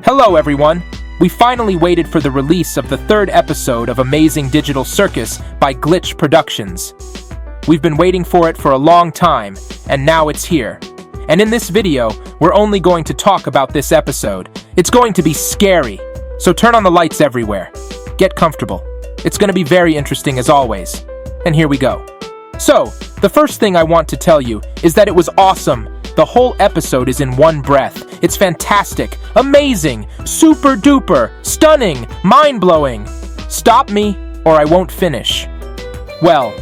Hello everyone! We finally waited for the release of the third episode of Amazing Digital Circus by Glitch Productions. We've been waiting for it for a long time, and now it's here. And in this video, we're only going to talk about this episode. It's going to be scary, so turn on the lights everywhere. Get comfortable. It's going to be very interesting as always. And here we go. So, the first thing I want to tell you is that it was awesome. The whole episode is in one breath. It's fantastic, amazing, super duper, stunning, mind-blowing. Stop me, or I won't finish. Well,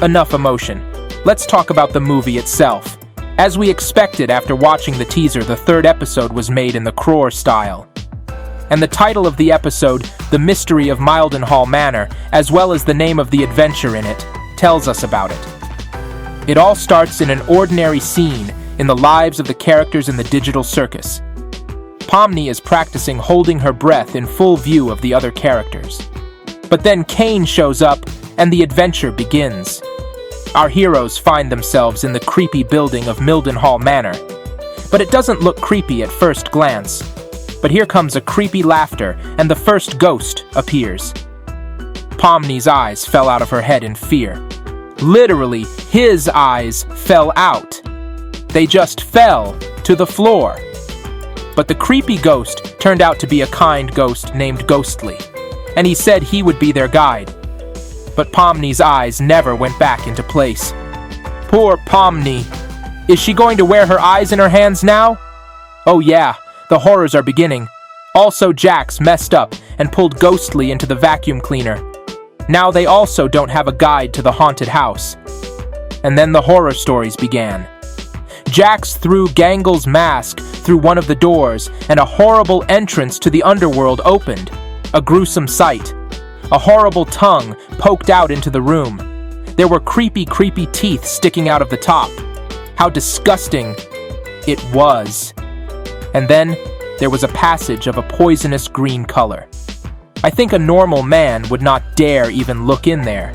enough emotion. Let's talk about the movie itself. As we expected after watching the teaser, the third episode was made in the Krohr style. And the title of the episode, The Mystery of Mildenhall Manor, as well as the name of the adventure in it, tells us about it. It all starts in an ordinary scene in the lives of the characters in the digital circus. Pomni is practicing holding her breath in full view of the other characters. But then Kane shows up, and the adventure begins. Our heroes find themselves in the creepy building of Mildenhall Manor. But it doesn't look creepy at first glance. But here comes a creepy laughter, and the first ghost appears. Pomni's eyes fell out of her head in fear. Literally, his eyes fell out. They just fell to the floor. But the creepy ghost turned out to be a kind ghost named Ghostly, and he said he would be their guide. But Pomni's eyes never went back into place. Poor Pomni. Is she going to wear her eyes in her hands now? Oh yeah, the horrors are beginning. Also, Jax messed up and pulled Ghostly into the vacuum cleaner. Now they also don't have a guide to the haunted house. And then the horror stories began. Jax threw Gangle's mask through one of the doors, and a horrible entrance to the underworld opened. A gruesome sight. A horrible tongue poked out into the room. There were creepy teeth sticking out of the top. How disgusting it was. And then there was a passage of a poisonous green color. I think a normal man would not dare even look in there.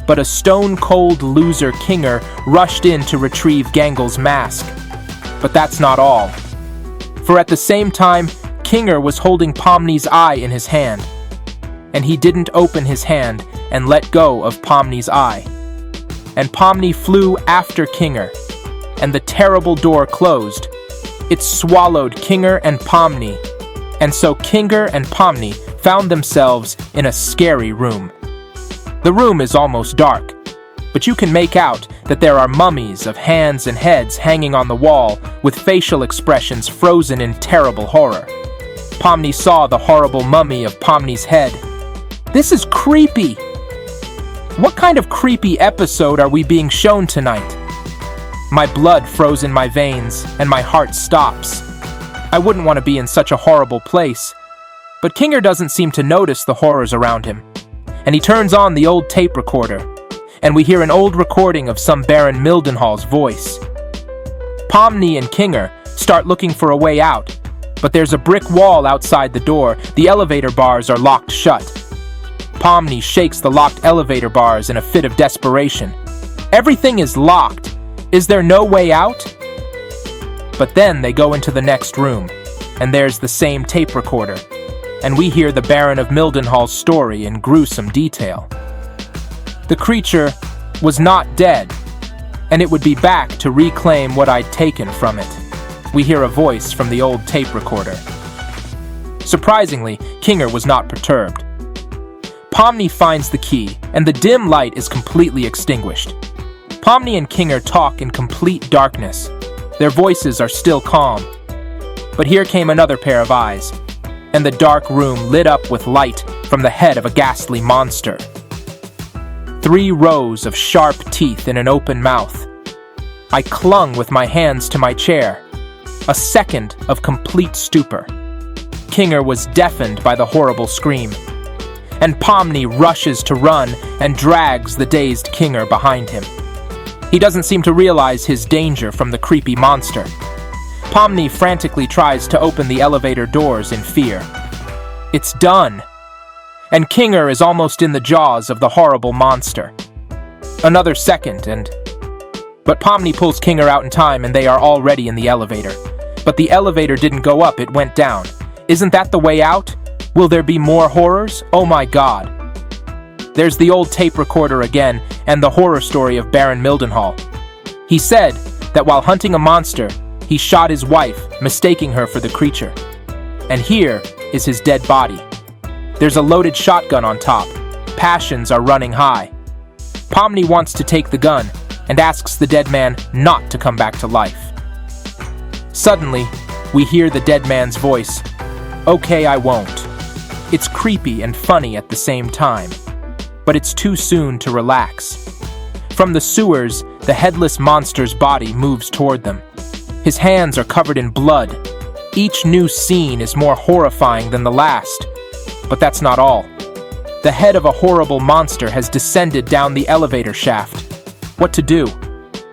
But a stone-cold loser Kinger rushed in to retrieve Gangle's mask. But that's not all. For at the same time, Kinger was holding Pomni's eye in his hand. And he didn't open his hand and let go of Pomni's eye. And Pomni flew after Kinger, and the terrible door closed. It swallowed Kinger and Pomni. And so Kinger and Pomni found themselves in a scary room. The room is almost dark, but you can make out that there are mummies of hands and heads hanging on the wall with facial expressions frozen in terrible horror. Pomni saw the horrible mummy of Pomni's head. This is creepy! What kind of creepy episode are we being shown tonight? My blood froze in my veins, and my heart stops. I wouldn't want to be in such a horrible place. But Kinger doesn't seem to notice the horrors around him. And he turns on the old tape recorder, and we hear an old recording of some Baron Mildenhall's voice. Pomni and Kinger start looking for a way out, but there's a brick wall outside the door. The elevator bars are locked shut. Pomni shakes the locked elevator bars in a fit of desperation. Everything is locked. Is there no way out? But then they go into the next room, and there's the same tape recorder. And we hear the Baron of Mildenhall's story in gruesome detail. The creature was not dead, and it would be back to reclaim what I'd taken from it. We hear a voice from the old tape recorder. Surprisingly, Kinger was not perturbed. Pomni finds the key, and the dim light is completely extinguished. Pomni and Kinger talk in complete darkness. Their voices are still calm. But here came another pair of eyes, and the dark room lit up with light from the head of a ghastly monster. 3 rows of sharp teeth in an open mouth. I clung with my hands to my chair. A second of complete stupor. Kinger was deafened by the horrible scream. And Pomni rushes to run and drags the dazed Kinger behind him. He doesn't seem to realize his danger from the creepy monster. Pomni frantically tries to open the elevator doors in fear. It's done. And Kinger is almost in the jaws of the horrible monster. Another second But Pomni pulls Kinger out in time, and they are already in the elevator. But the elevator didn't go up, it went down. Isn't that the way out? Will there be more horrors? Oh my god. There's the old tape recorder again, and the horror story of Baron Mildenhall. He said that while hunting a monster, he shot his wife, mistaking her for the creature. And here is his dead body. There's a loaded shotgun on top. Passions are running high. Pomni wants to take the gun and asks the dead man not to come back to life. Suddenly, we hear the dead man's voice. Okay, I won't. It's creepy and funny at the same time. But it's too soon to relax. From the sewers, the headless monster's body moves toward them. His hands are covered in blood. Each new scene is more horrifying than the last. But that's not all. The head of a horrible monster has descended down the elevator shaft. What to do?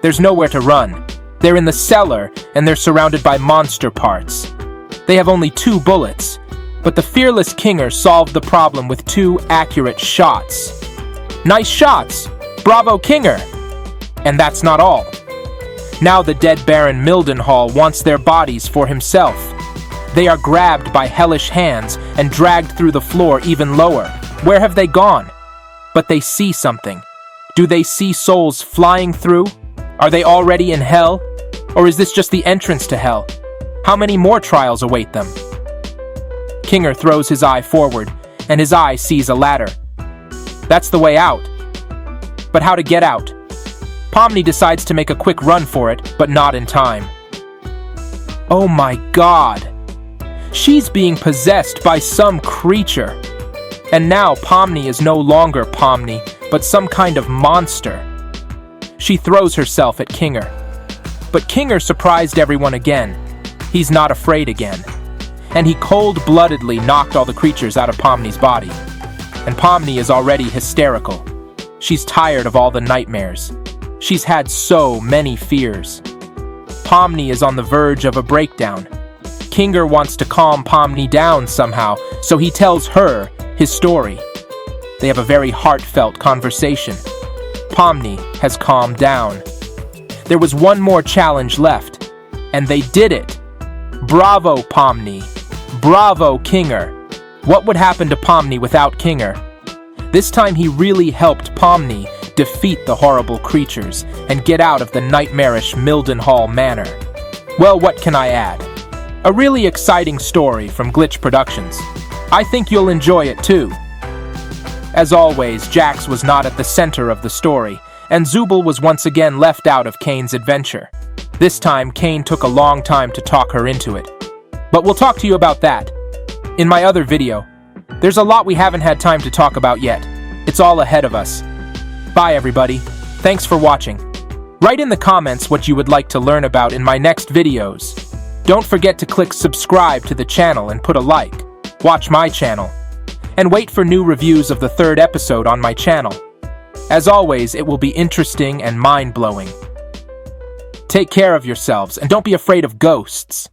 There's nowhere to run. They're in the cellar, and they're surrounded by monster parts. They have only 2 bullets, but the fearless Kinger solved the problem with 2 accurate shots. Nice shots! Bravo, Kinger! And that's not all. Now the dead Baron Mildenhall wants their bodies for himself. They are grabbed by hellish hands and dragged through the floor even lower. Where have they gone? But they see something. Do they see souls flying through? Are they already in hell? Or is this just the entrance to hell? How many more trials await them? Kinger throws his eye forward, and his eye sees a ladder. That's the way out. But how to get out? Pomni decides to make a quick run for it, but not in time. Oh my god! She's being possessed by some creature. And now Pomni is no longer Pomni, but some kind of monster. She throws herself at Kinger. But Kinger surprised everyone again. He's not afraid again. And he cold-bloodedly knocked all the creatures out of Pomni's body. And Pomni is already hysterical. She's tired of all the nightmares. She's had so many fears. Pomni is on the verge of a breakdown. Kinger wants to calm Pomni down somehow, so he tells her his story. They have a very heartfelt conversation. Pomni has calmed down. There was one more challenge left, and they did it. Bravo, Pomni. Bravo, Kinger. What would happen to Pomni without Kinger? This time he really helped Pomni defeat the horrible creatures and get out of the nightmarish Mildenhall Manor. Well, what can I add? A really exciting story from Glitch Productions. I think you'll enjoy it too. As always, Jax was not at the center of the story, and Zubul was once again left out of Kane's adventure. This time, Kane took a long time to talk her into it. But we'll talk to you about that in my other video. There's a lot we haven't had time to talk about yet. It's all ahead of us. Bye, everybody. Thanks for watching. Write in the comments what you would like to learn about in my next videos. Don't forget to click subscribe to the channel and put a like. Watch my channel. And wait for new reviews of the 3rd episode on my channel. As always, it will be interesting and mind-blowing. Take care of yourselves, and don't be afraid of ghosts.